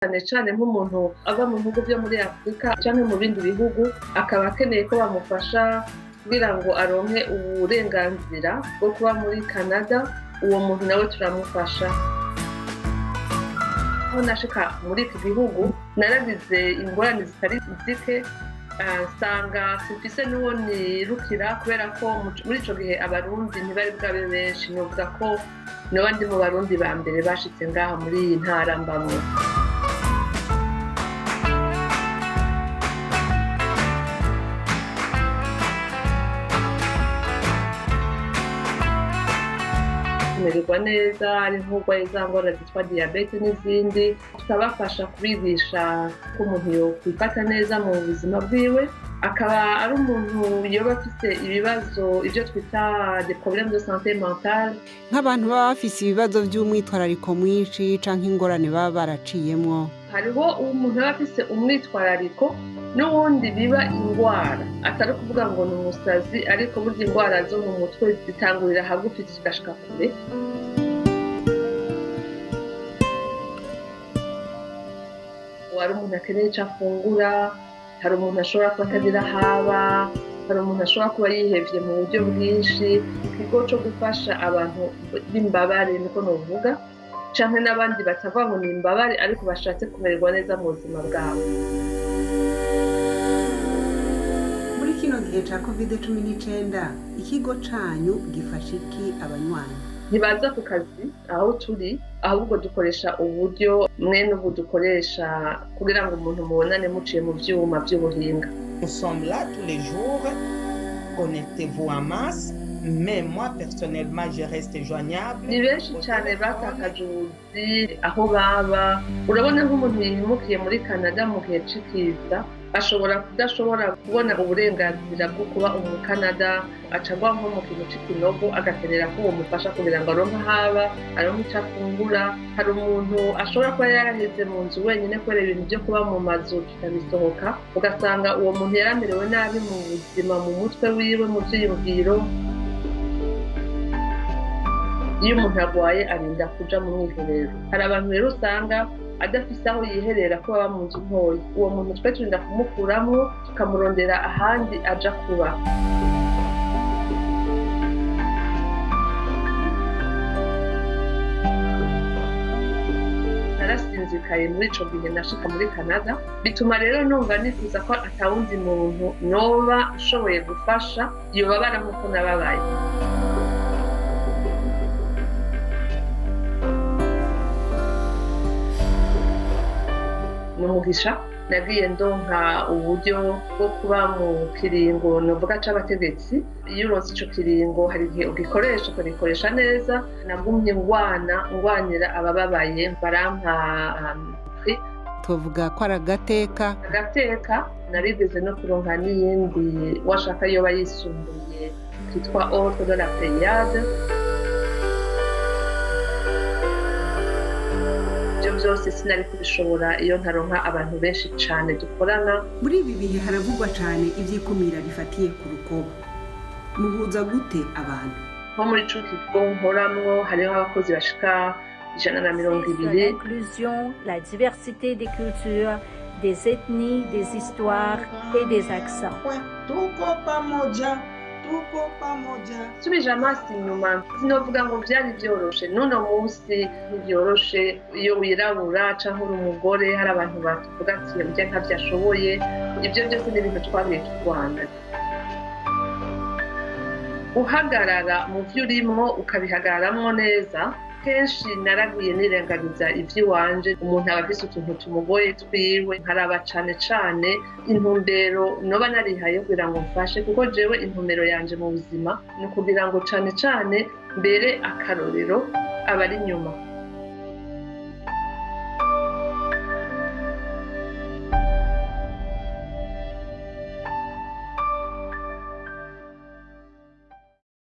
cyane cyane nk'umuntu ava mu bihugu byo muri Afurika cyangwa mu bindi bihugu akaba akeneye ko bamufasha kugira ngo aronke uburenganzira bwo kuba muri Canada, uwo muntu nawe turamufasha. Aho nashika muri iki gihugu naragize ingorane zitari zike, nsanga simfise n'uwo nirukira kubera ko muri ico gihe abarundi ntibari bwabe benshi. Novuga ko noba ndi mu barundi ba mbere bashitse ngaha muri iyi ntara mbamwo. Kumererwa neza ari nk'urwaye za ngwara zitwa diyabete n'izindi, tukabafasha kubigisha ko umuntu yokwifata neza mu buzima bwiwe, akaba ari umuntu yoba afise ibibazo ibyo twita des problèmes de santé mentale. Nk'abantu baba bafise ibibazo by'umwitwarariko mwinshi canke ingorane baba baraciyemwo, hariho umuntu aba afise umwitwarariko n'uwundi biba ingwara atari kuvuga ngo ni umusazi, ariko burya ingwara zo mu mutwe zitangurira hagufi zigashika kure. Hari umuntu akeneye icyo afungura, hari umuntu ashobora kuba atagira haba, hari umuntu ashobora kuba yihevye mu buryo bwinshi. Ikigo cyo gufasha abantu b'imbabare niko novuga, canke n'abandi batavuga ngo ni imbabare ariko bashatse kumererwa neza mu buzima bwabo. muri kino gihe ca COVID-19 ikigo canyu gifasha iki abanywanyi? Ntibaza ku kazi aho turi, ahubwo dukoresha uburyo mwene ubu dukoresha kugira ngo umuntu mubonane muciye mu vyuma vy'ubuhinga. Nous sommes là tous les jours, connectez-vous en masse, mais moi personnellement je reste joignable. Ni benshi cyane batakaje ubuzi aho baba. Urabona nk'umuntu yimukiye muri Canada mu gihe c'ikiza ashobora kudashobora kubona uburenganzira bwo kuba umukanada, acagwa nko mu kintu c'ikinogo agakenera ko bomufasha kugira ngo aronke haba, aronke ico afungura. Hari umuntu ashobora kuba yaraheze mu nzu wenyine kubera ibintu byo kuba mu mazu tutabisohoka, ugasanga uwo muntu yaramerewe nabi mu buzima, mu mutwe wiwe, mu vyiyumviro. Iyo umuntu arwaye arinda kuja mu mwiherero. Hari abantu rero usanga adafise aho yiherera ko baba mu nzu ntoya, uwo muntu twe turinda kumukuramwo tukamurondera ahandi aja kuba. Narasinzikaye muri ico gihe nashika muri Canada, bituma rero numva nifuza ko atawundi muntu noba nshoboye gufasha yobabara nk'uko nababaye. N'umugisha nagiye ndonka uburyo bwo kuba mu kiringo novuga c'abategetsi. Iyo uronse ico kiringo hari igihe ugikoresha ukagikoresha neza. Nagumye ngwanira abababaye, barampa prix. Tuvuga ko ari agateka. Narigeze no kuronka n'iyindi washaka yoba yisumbuye kitwa Ordre de la Pléiade. Ibyo byose sinari kubishobora iyo ntaronka abantu benshi cane dukorana. Muri ibi bihe haravugwa cane ivyikumira rifatiye ku rukoba, muhuza gute abantu? Nko muri ico kigo nkoramwo hariho abakozi bashika 120. L'inclusion, la diversité des cultures, des ethnies, des histoires et des accents. Tuko pamoja. Subije amaso inyuma, sinovuga ngo vyari vyoroshe. N'uno munsi ntivyoroshe iyo wirabura canke uri umugore. Hari abantu batuvuga ati mvye ntavyo ashoboye. Ivyo byose ni ibintu twagiye turwana. Uhagarara mu vyo urimwo ukabihagararamwo neza. Kenshi naragiye nirengagiza ivy'iwanje. Umuntu aba afise utuntu tumugoye twiwe, nkaraba cane cane intumbero noba narihaye kugira ngo mfashe, kuko jewe intumbero yanje mu buzima ni ukugira ngo cane cane mbere akarorero abari inyuma.